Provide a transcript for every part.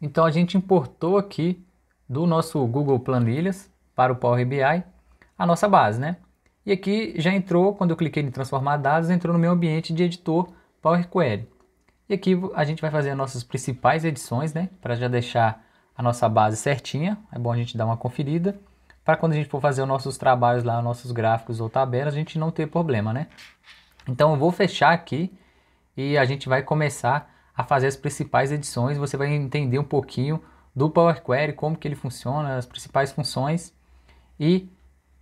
Então a gente importou aqui do nosso Google Planilhas para o Power BI a nossa base, né? E aqui já entrou, quando eu cliquei em transformar dados, entrou no meu ambiente de editor Power Query. E aqui a gente vai fazer as nossas principais edições, né? Para já deixar a nossa base certinha. É bom a gente dar uma conferida. Para quando a gente for fazer os nossos trabalhos lá, nossos gráficos ou tabelas, a gente não ter problema, né? Então eu vou fechar aqui e a gente vai começar a fazer as principais edições. Você vai entender um pouquinho do Power Query, como que ele funciona, as principais funções e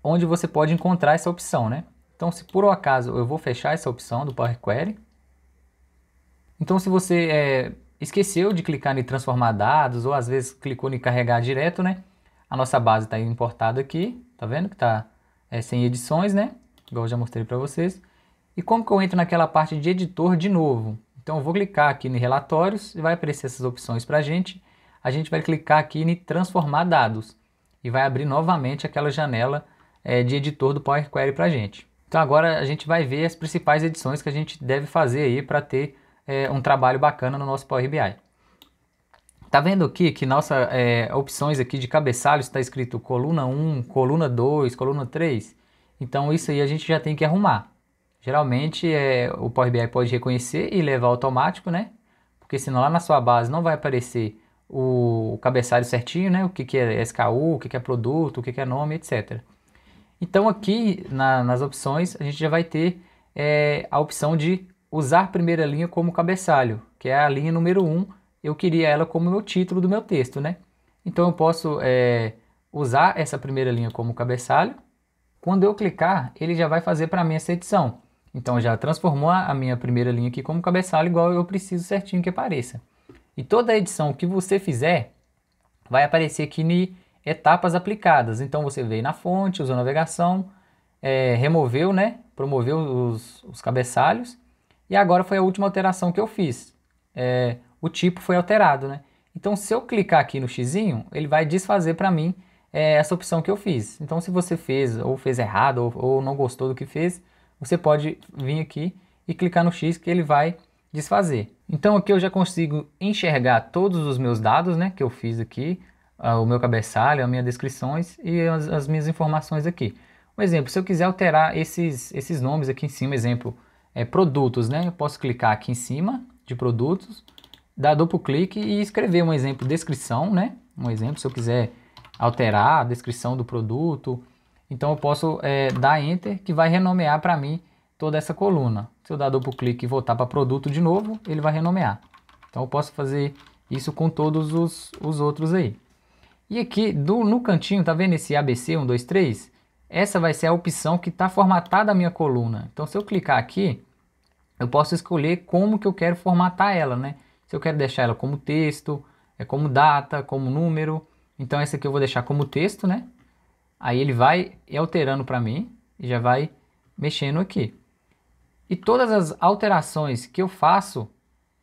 onde você pode encontrar essa opção, né? Então, se por um acaso eu vou fechar essa opção do Power Query, então se você esqueceu de clicar em transformar dados ou às vezes clicou em carregar direto, né? A nossa base está importada aqui, tá vendo que está sem edições, né? Igual eu já mostrei para vocês. E como que eu entro naquela parte de editor de novo? Então eu vou clicar aqui em relatórios e vai aparecer essas opções para a gente. A gente vai clicar aqui em transformar dados e vai abrir novamente aquela janela de editor do Power Query para a gente. Então agora a gente vai ver as principais edições que a gente deve fazer aí para ter um trabalho bacana no nosso Power BI. Tá vendo aqui que nossas opções aqui de cabeçalho está escrito coluna 1, coluna 2, coluna 3? Então isso aí a gente já tem que arrumar. Geralmente o Power BI pode reconhecer e levar automático, né? Porque senão lá na sua base não vai aparecer o cabeçalho certinho, né? O que é SKU, o que é produto, o que é nome, etc. Então aqui nas opções a gente já vai ter a opção de usar a primeira linha como cabeçalho, que é a linha número 1. Eu queria ela como meu título do meu texto, né? Então eu posso usar essa primeira linha como cabeçalho. Quando eu clicar, ele já vai fazer para mim essa edição. Então já transformou a minha primeira linha aqui como cabeçalho, igual eu preciso certinho que apareça. E toda edição que você fizer, vai aparecer aqui em etapas aplicadas. Então você veio na fonte, usou navegação, removeu, né? Promoveu os cabeçalhos. E agora foi a última alteração que eu fiz. O tipo foi alterado, né? Então se eu clicar aqui no xizinho, ele vai desfazer para mim essa opção que eu fiz. Então se você fez ou fez errado ou não gostou do que fez, você pode vir aqui e clicar no X que ele vai desfazer. Então aqui eu já consigo enxergar todos os meus dados, né, que eu fiz aqui, o meu cabeçalho, as minhas descrições e as minhas informações aqui. Um exemplo, se eu quiser alterar esses nomes aqui em cima, exemplo, produtos, né, eu posso clicar aqui em cima de produtos, dar duplo clique e escrever um exemplo, descrição, né, um exemplo, se eu quiser alterar a descrição do produto, então eu posso dar Enter, que vai renomear para mim toda essa coluna. Se eu dar duplo clique e voltar para produto de novo, ele vai renomear. Então eu posso fazer isso com todos os outros aí. E aqui no cantinho, tá vendo esse ABC 1, 2, 3? Essa vai ser a opção que está formatada a minha coluna. Então se eu clicar aqui, eu posso escolher como que eu quero formatar ela, né? Se eu quero deixar ela como texto, como data, como número. Então essa aqui eu vou deixar como texto, né? Aí ele vai alterando para mim e já vai mexendo aqui. E todas as alterações que eu faço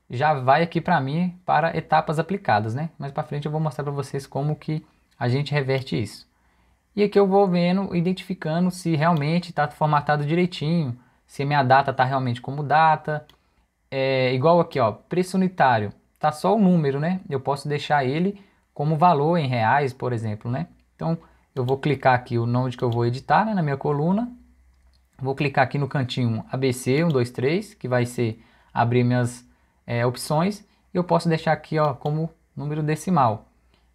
já vai aqui para mim para etapas aplicadas, né? Mais para frente eu vou mostrar para vocês como que a gente reverte isso. E aqui eu vou vendo, identificando se realmente está formatado direitinho, se a minha data está realmente como data. Igual aqui, ó, preço unitário, tá só o número, né? Eu posso deixar ele como valor em reais, por exemplo, né? Então eu vou clicar aqui o nome que eu vou editar, né, na minha coluna. Vou clicar aqui no cantinho ABC 1, 2, 3, que vai ser abrir minhas opções. E eu posso deixar aqui, ó, como número decimal.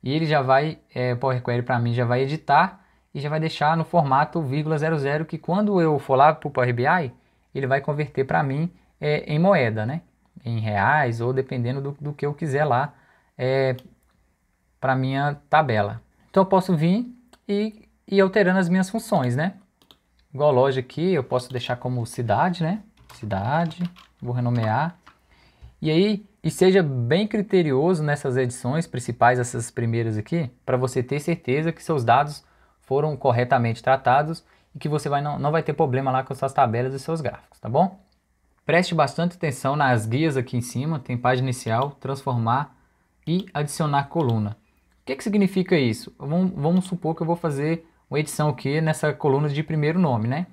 E ele já vai, Power Query para mim já vai editar e já vai deixar no formato .00, que quando eu for lá para o Power BI, ele vai converter para mim em moeda, né? Em reais ou dependendo do que eu quiser lá para minha tabela. Então eu posso vir e ir alterando as minhas funções, né? Igual loja aqui, eu posso deixar como cidade, né? Cidade, vou renomear. E aí, seja bem criterioso nessas edições principais, essas primeiras aqui, para você ter certeza que seus dados foram corretamente tratados e que você não vai ter problema lá com suas tabelas e seus gráficos, tá bom? Preste bastante atenção nas guias aqui em cima, tem página inicial, transformar e adicionar coluna. O que significa isso? Vamos supor que eu vou fazer uma edição aqui nessa coluna de primeiro nome, né?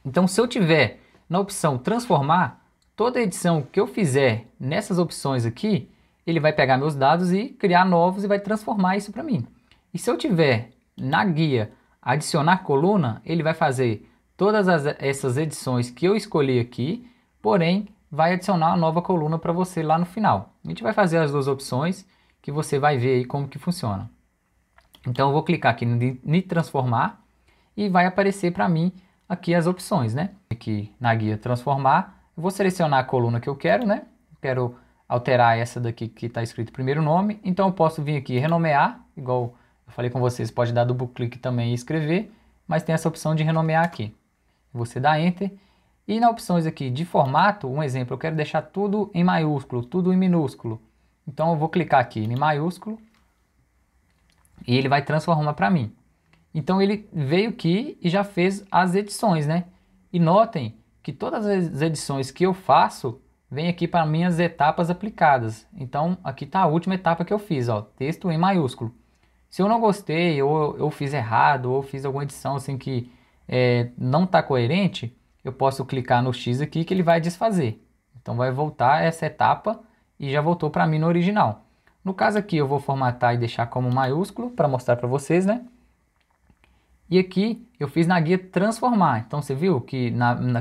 Então se eu tiver na opção transformar, toda edição que eu fizer nessas opções aqui, ele vai pegar meus dados e criar novos e vai transformar isso para mim. E se eu tiver na guia adicionar coluna, ele vai fazer todas essas edições que eu escolhi aqui, porém vai adicionar uma nova coluna para você lá no final. A gente vai fazer as duas opções que você vai ver aí como que funciona. Então eu vou clicar aqui em transformar e vai aparecer para mim aqui as opções, né? Aqui na guia transformar, eu vou selecionar a coluna que eu quero, né? Quero alterar essa daqui que está escrito primeiro nome, então eu posso vir aqui renomear, igual eu falei com vocês, pode dar duplo clique também e escrever, mas tem essa opção de renomear aqui. Você dá Enter e na opções aqui de formato, um exemplo, eu quero deixar tudo em maiúsculo, tudo em minúsculo. Então eu vou clicar aqui em maiúsculo e ele vai transformar para mim. Então ele veio aqui e já fez as edições, né? E notem que todas as edições que eu faço vem aqui para minhas etapas aplicadas. Então aqui está a última etapa que eu fiz, ó, texto em maiúsculo. Se eu não gostei, ou eu fiz errado, ou fiz alguma edição assim que não está coerente, eu posso clicar no X aqui que ele vai desfazer. Então vai voltar essa etapa e já voltou para mim no original. No caso aqui eu vou formatar e deixar como maiúsculo para mostrar para vocês, né? E aqui eu fiz na guia transformar. Então você viu que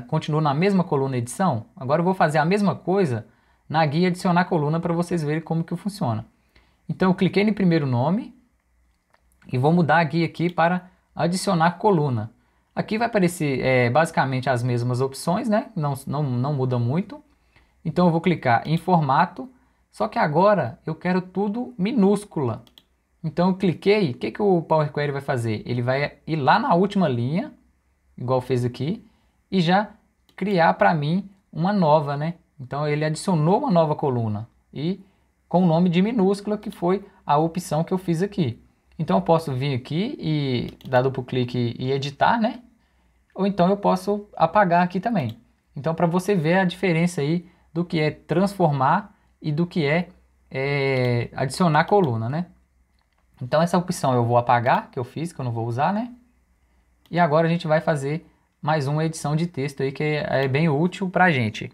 continua na mesma coluna edição? Agora eu vou fazer a mesma coisa na guia adicionar coluna para vocês verem como que funciona. Então eu cliquei no primeiro nome e vou mudar a guia aqui para adicionar coluna. Aqui vai aparecer basicamente as mesmas opções, né? Não muda muito. Então eu vou clicar em formato, só que agora eu quero tudo minúscula. Então eu cliquei, o que o Power Query vai fazer? Ele vai ir lá na última linha, igual fez aqui, e já criar para mim uma nova, né? Então ele adicionou uma nova coluna e com o nome de minúscula, que foi a opção que eu fiz aqui. Então eu posso vir aqui e dar duplo clique e editar, né? Ou então eu posso apagar aqui também. Então para você ver a diferença aí do que é transformar e do que é adicionar coluna, né? Então essa opção eu vou apagar, que eu fiz, que eu não vou usar, né? E agora a gente vai fazer mais uma edição de texto aí que é bem útil para a gente.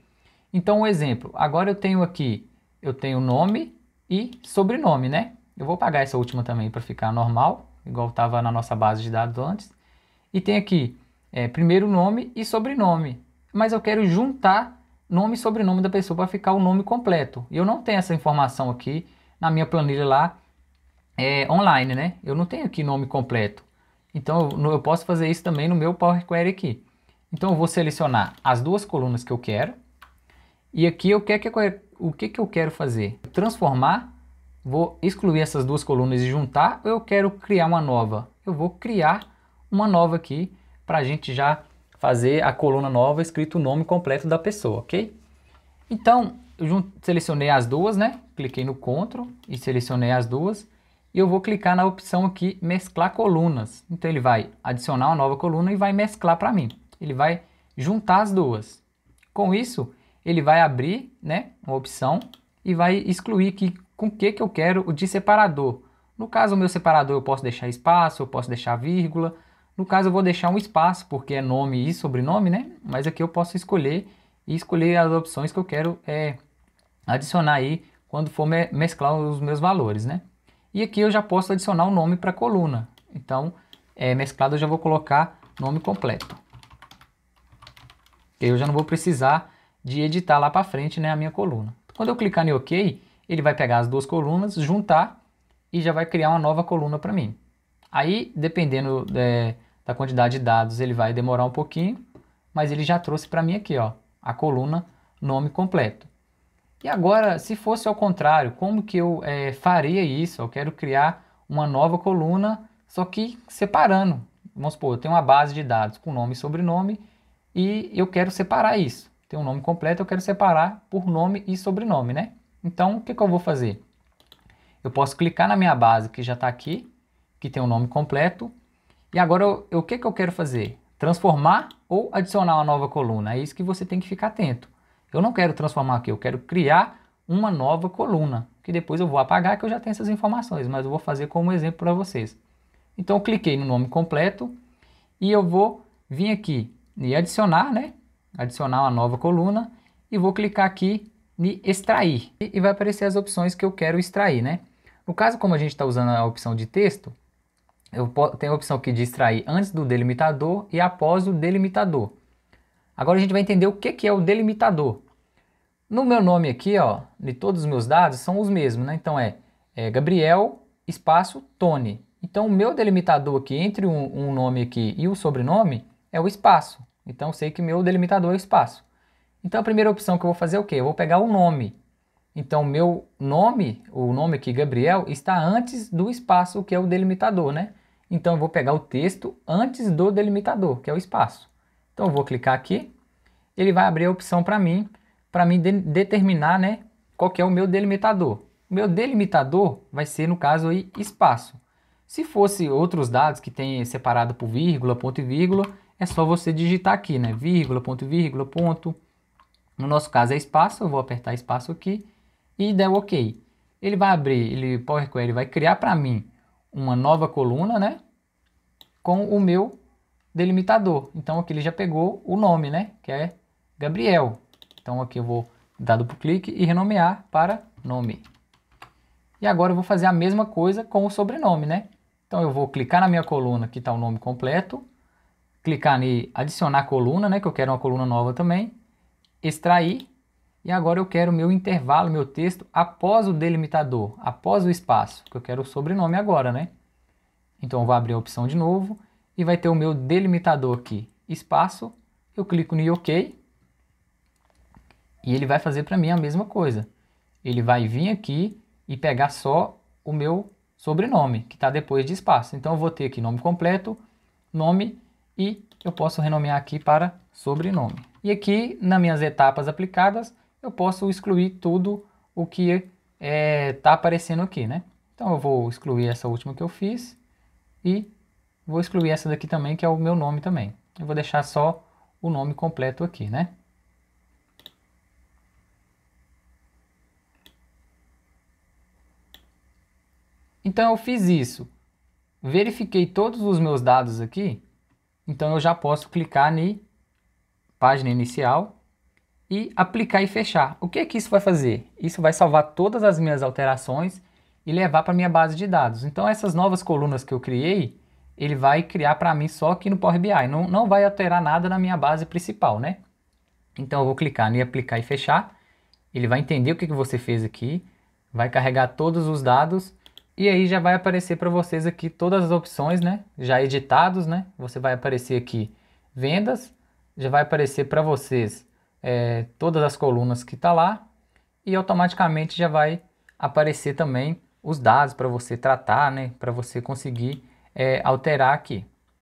Então um exemplo, agora eu tenho aqui, eu tenho nome e sobrenome, né? Eu vou apagar essa última também para ficar normal, igual estava na nossa base de dados antes. E tem aqui primeiro nome e sobrenome, mas eu quero juntar nome e sobrenome da pessoa para ficar o nome completo. E eu não tenho essa informação aqui na minha planilha lá online, né? Eu não tenho aqui nome completo. Então eu posso fazer isso também no meu Power Query aqui. Então eu vou selecionar as duas colunas que eu quero. E aqui o que eu quero fazer? Transformar, vou excluir essas duas colunas e juntar, ou eu quero criar uma nova? Eu vou criar uma nova aqui para a gente já fazer a coluna nova escrito o nome completo da pessoa, ok? Então eu selecionei as duas, né? Cliquei no Ctrl e selecionei as duas. E eu vou clicar na opção aqui, mesclar colunas. Então ele vai adicionar uma nova coluna e vai mesclar para mim. Ele vai juntar as duas. Com isso, ele vai abrir, né, uma opção e vai excluir aqui com o que eu quero o de separador. No caso, o meu separador eu posso deixar espaço, eu posso deixar vírgula. No caso, eu vou deixar um espaço, porque é nome e sobrenome, né? Mas aqui eu posso escolher e escolher as opções que eu quero adicionar aí quando for mesclar os meus valores, né? E aqui eu já posso adicionar um nome para a coluna. Então, mesclado eu já vou colocar nome completo. Eu já não vou precisar de editar lá para frente, né, a minha coluna. Quando eu clicar em OK, ele vai pegar as duas colunas, juntar e já vai criar uma nova coluna para mim. Aí, dependendo da quantidade de dados, ele vai demorar um pouquinho, mas ele já trouxe para mim aqui, ó, a coluna nome completo. E agora, se fosse ao contrário, como que eu faria isso? Eu quero criar uma nova coluna, só que separando. Vamos supor, eu tenho uma base de dados com nome e sobrenome e eu quero separar isso. Tem um nome completo, eu quero separar por nome e sobrenome, né? Então, o que eu vou fazer? Eu posso clicar na minha base que já está aqui, que tem o nome completo. E agora, o que eu quero fazer? Transformar ou adicionar uma nova coluna? É isso que você tem que ficar atento. Eu não quero transformar aqui, eu quero criar uma nova coluna, que depois eu vou apagar, que eu já tenho essas informações, mas eu vou fazer como exemplo para vocês. Então eu cliquei no nome completo e eu vou vir aqui e adicionar, né? Adicionar uma nova coluna e vou clicar aqui em extrair e vai aparecer as opções que eu quero extrair, né? No caso, como a gente está usando a opção de texto, eu tenho a opção aqui de extrair antes do delimitador e após o delimitador. Agora a gente vai entender o que é o delimitador. No meu nome aqui, ó, de todos os meus dados são os mesmos, né? Então é Gabriel, espaço, Tony. Então o meu delimitador aqui entre um nome aqui e o sobrenome é o espaço. Então eu sei que meu delimitador é o espaço. Então a primeira opção que eu vou fazer é o quê? Eu vou pegar o nome. Então meu nome, o nome aqui Gabriel, está antes do espaço que é o delimitador, né? Então eu vou pegar o texto antes do delimitador, que é o espaço. Então eu vou clicar aqui, ele vai abrir a opção para mim determinar, né, qual que é o meu delimitador. O meu delimitador vai ser, no caso aí, espaço. Se fosse outros dados que tem separado por vírgula, ponto e vírgula, é só você digitar aqui, né, vírgula, ponto. No nosso caso é espaço, eu vou apertar espaço aqui e der OK. Ele vai abrir, Power Query vai criar para mim uma nova coluna, né, com o meu delimitador. Então aqui ele já pegou o nome, né, que é Gabriel. Então aqui eu vou dar duplo clique e renomear para nome. E agora eu vou fazer a mesma coisa com o sobrenome, né? Então eu vou clicar na minha coluna que está o nome completo, clicar em adicionar coluna, né, que eu quero uma coluna nova também, extrair, e agora eu quero o meu intervalo, meu texto após o delimitador, após o espaço, que eu quero o sobrenome agora, né? Então eu vou abrir a opção de novo e vai ter o meu delimitador aqui, espaço, eu clico no OK e ele vai fazer para mim a mesma coisa. Ele vai vir aqui e pegar só o meu sobrenome, que está depois de espaço. Então eu vou ter aqui nome completo, nome e eu posso renomear aqui para sobrenome. E aqui nas minhas etapas aplicadas eu posso excluir tudo o que está aparecendo aqui, né? Então eu vou excluir essa última que eu fiz e vou excluir essa daqui também, que é o meu nome também. Eu vou deixar só o nome completo aqui, né? Então eu fiz isso, verifiquei todos os meus dados aqui, então eu já posso clicar em página inicial e aplicar e fechar. O que é que isso vai fazer? Isso vai salvar todas as minhas alterações e levar para minha base de dados. Então essas novas colunas que eu criei, ele vai criar para mim só aqui no Power BI, não vai alterar nada na minha base principal, né? Então eu vou clicar em aplicar e fechar, ele vai entender o que você fez aqui, vai carregar todos os dados e aí já vai aparecer para vocês aqui todas as opções, né? Já editados, né? Você vai aparecer aqui vendas, já vai aparecer para vocês todas as colunas que está lá e automaticamente já vai aparecer também os dados para você tratar, né? Para você conseguir alterar aqui.